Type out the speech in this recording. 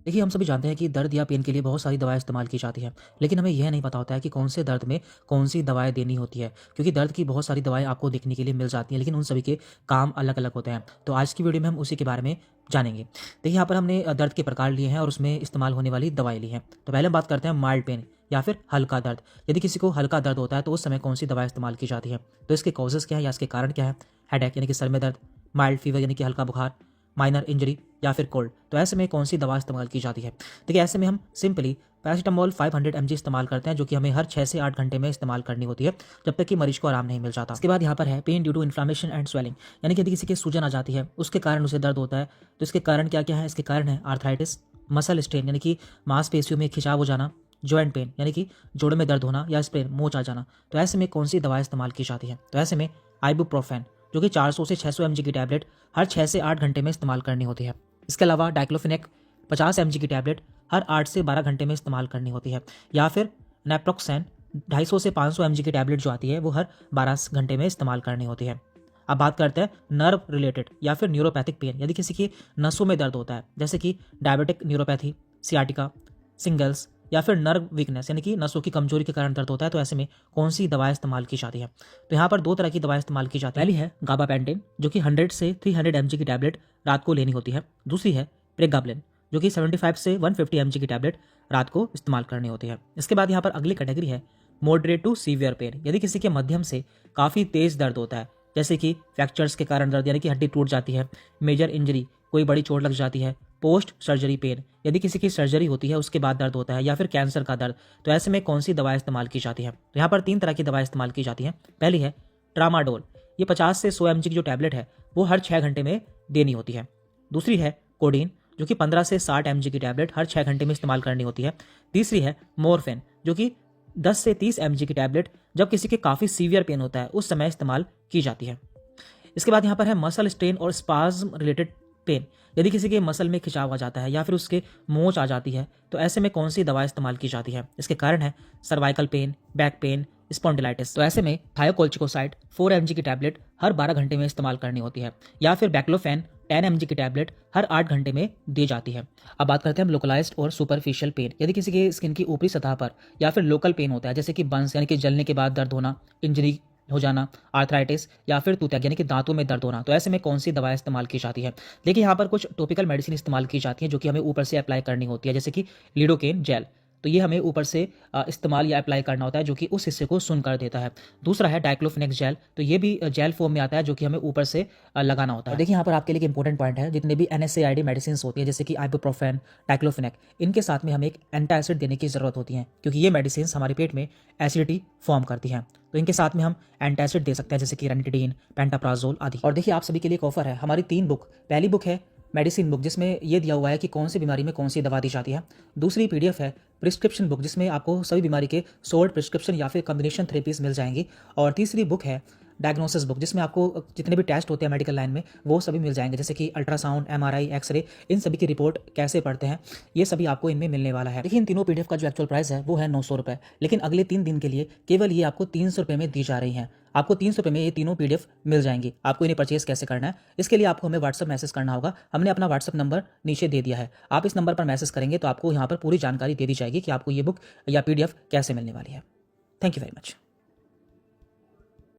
देखिए, हम सभी जानते हैं कि दर्द या पेन के लिए बहुत सारी दवाएँ इस्तेमाल की जाती हैं, लेकिन हमें यह नहीं पता होता है कि कौन से दर्द में कौन-सी दवाएँ देनी होती है, क्योंकि दर्द की बहुत सारी दवाएँ आपको देखने के लिए मिल जाती हैं, लेकिन उन सभी के काम अलग-अलग होते हैं। तो आज की वीडियो में हम उसी के बारे में जानेंगे। देखिए, यहाँ पर हमने दर्द के प्रकार लिए हैं और उसमें इस्तेमाल होने वाली दवाएँ ली हैं। तो पहले हम बात करते हैं माइल्ड पेन या फिर हल्का दर्द। यदि किसी को हल्का दर्द होता है, तो उस समय कौन-सी दवाएँ इस्तेमाल की जाती है? तो इसके कॉजेज़ क्या हैं या इसके कारण क्या है? हेडेक यानी कि सर में दर्द, माइल्ड फीवर यानी कि हल्का बुखार, माइनर इंजरी या फिर कोल्ड। तो ऐसे में कौन सी दवा इस्तेमाल की जाती है? देखिए, ऐसे में हम सिंपली पैरासिटामोल 500 mg इस्तेमाल करते हैं, जो कि हमें हर 6 से 8 घंटे में इस्तेमाल करनी होती है, जब तक कि मरीज को आराम नहीं मिल जाता। इसके बाद यहाँ पर है pain due to inflammation and swelling, यानी कि यदि किसी के सूजन आ जाती है, उसके कारण उसे दर्द होता है। तो इसके कारण क्या क्या है? इसके कारण है आर्थराइटिस, मसल स्ट्रेन यानी कि मांसपेशियों में खिंचाव हो जाना, जॉइंट पेन यानी कि जोड़ों में दर्द होना या स्प्रेन मोच आ जाना। तो ऐसे में कौन सी दवा इस्तेमाल की जाती है? तो ऐसे में आइबुप्रोफेन, जो कि 400 से 600 mg की टैबलेट हर 6 से 8 घंटे में इस्तेमाल करनी होती है। इसके अलावा डाइक्लोफिनेक 50 mg की टैबलेट हर 8 से 12 घंटे में इस्तेमाल करनी होती है, या फिर नेप्रोक्सेन 250 से 500 mg की टैबलेट जो आती है वो हर 12 घंटे में इस्तेमाल करनी होती है। अब बात करते हैं नर्व रिलेटेड या फिर न्यूरोपैथिक पेन, यदि किसी की नसों में दर्द होता है, जैसे कि डायबिटिक न्यूरोपैथी, सियाटिका, सिंगल्स या फिर नर्व वीकनेस यानी कि नसों की कमजोरी के कारण दर्द होता है, तो ऐसे में कौन सी दवा इस्तेमाल की जाती है? तो यहाँ पर दो तरह की दवा इस्तेमाल की जाती है। पहली है गाबापेंटिन, जो कि 100 से 300 mg की टैबलेट रात को लेनी होती है। दूसरी है प्रेगाब्लिन, जो कि 75 से 150 mg की टैबलेट रात को इस्तेमाल करनी होती है। इसके बाद यहाँ पर अगली कैटेगरी है मॉडरेट टू सीवियर पेन, यदि किसी के मध्यम से काफ़ी तेज दर्द होता है, जैसे कि फ्रैक्चर्स के कारण दर्द यानी कि हड्डी टूट जाती है, मेजर इंजरी कोई बड़ी चोट लग जाती है, पोस्ट सर्जरी पेन, यदि किसी की सर्जरी होती है उसके बाद दर्द होता है, या फिर कैंसर का दर्द, तो ऐसे में कौन सी दवा इस्तेमाल की जाती है? तो यहाँ पर 3 तरह की दवा इस्तेमाल की जाती है। पहली है ट्रामाडोल, ये 50 से 100 mg की जो टैबलेट है वो हर 6 घंटे में देनी होती है। दूसरी है कोडीन, जो कि 15 से 60 mg की टैबलेट हर 6 घंटे में इस्तेमाल करनी होती है। तीसरी है मोरफेन, जो कि 10 से 30 mg की टैबलेट जब किसी के काफ़ी सीवियर पेन होता है उस समय इस्तेमाल की जाती है। इसके बाद यहाँ पर है मसल स्ट्रेन और स्पाज्म रिलेटेड पेन, यदि किसी के मसल में खिंचाव आ जाता है या फिर उसके मोच आ जाती है, तो ऐसे में कौन सी दवा इस्तेमाल की जाती है? इसके कारण है cervical pain, back pain, spondylitis. तो ऐसे में थायोकोल्चिकोसाइड 4 mg की टैबलेट हर 12 घंटे में इस्तेमाल करनी होती है, या फिर बैक्लोफेन 10 mg की टैबलेट हर 8 घंटे में दी जाती है। अब बात करते हैं हम लोकलाइज्ड और सुपरफिशियल पेन, यदि किसी के स्किन की ऊपरी सतह पर या फिर लोकल पेन होता है, जैसे कि बर्न्स यानी कि जलने के बाद दर्द होना, इंजरी हो जाना, आर्थराइटिस या फिर टूथैक यानी कि दांतों में दर्द होना, तो ऐसे में कौन सी दवा इस्तेमाल की जाती है? देखिए, यहाँ पर कुछ टॉपिकल मेडिसिन इस्तेमाल की जाती हैं, जो कि हमें ऊपर से अप्लाई करनी होती है, जैसे कि लिडोकेन जेल, तो ये हमें ऊपर से इस्तेमाल या अप्लाई करना होता है, जो कि उस हिस्से को सुन कर देता है। दूसरा है डाइक्लोफिनेक्स जेल, तो ये भी जेल फॉर्म में आता है, जो कि हमें ऊपर से लगाना होता है। देखिए, यहाँ पर आपके लिए एक इंपॉर्टेंट पॉइंट है, जितने भी NSAID मेडिसिन होती है, जैसे कि आइबुप्रोफेन, डाइक्लोफिनेक, इनके साथ में हमें एक एंटासिड देने की जरूरत होती है, क्योंकि ये मेडिसिन हमारे पेट में एसिडिटी फॉर्म करती हैं। तो इनके साथ में हम एंटासिड दे सकते हैं, जैसे कि रेनिटिडीन, पेंटाप्राजोल आदि। और देखिए, आप सभी के लिए एक ऑफर है, हमारी 3 बुक, पहली बुक है मेडिसिन बुक, जिसमें ये दिया हुआ है कि कौन सी बीमारी में कौन सी दवा दी जाती है। दूसरी PDF है प्रिस्क्रिप्शन बुक, जिसमें आपको सभी बीमारी के शॉर्ट प्रिस्क्रिप्शन या फिर कॉम्बिनेशन थेरेपीज मिल जाएंगी। और तीसरी बुक है डायग्नोसिस बुक, जिसमें आपको जितने भी टेस्ट होते हैं मेडिकल लाइन में वो सभी मिल जाएंगे, जैसे कि अल्ट्रासाउंड, MRI, एक्सरे, इन सभी की रिपोर्ट कैसे पढ़ते हैं, ये सभी आपको इनमें मिलने वाला है। देखिए, इन तीनों PDF का जो एक्चुअल प्राइस है वो है 900 रुपये, लेकिन अगले 3 दिन के लिए केवल ये आपको 300 रुपये में दी जा रही हैं। आपको 300 रुपये में ये तीनों PDF मिल जाएंगी। आपको इन्हें परचेस कैसे करना है, इसके लिए आपको हमें व्हाट्सअप मैसेज करना होगा। हमने अपना व्हाट्सअप नंबर नीचे दे दिया है, आप इस नंबर पर मैसेज करेंगे तो आपको यहाँ पर पूरी जानकारी दे दी जाएगी कि आपको ये बुक या PDF कैसे मिलने वाली है। Thank you very much.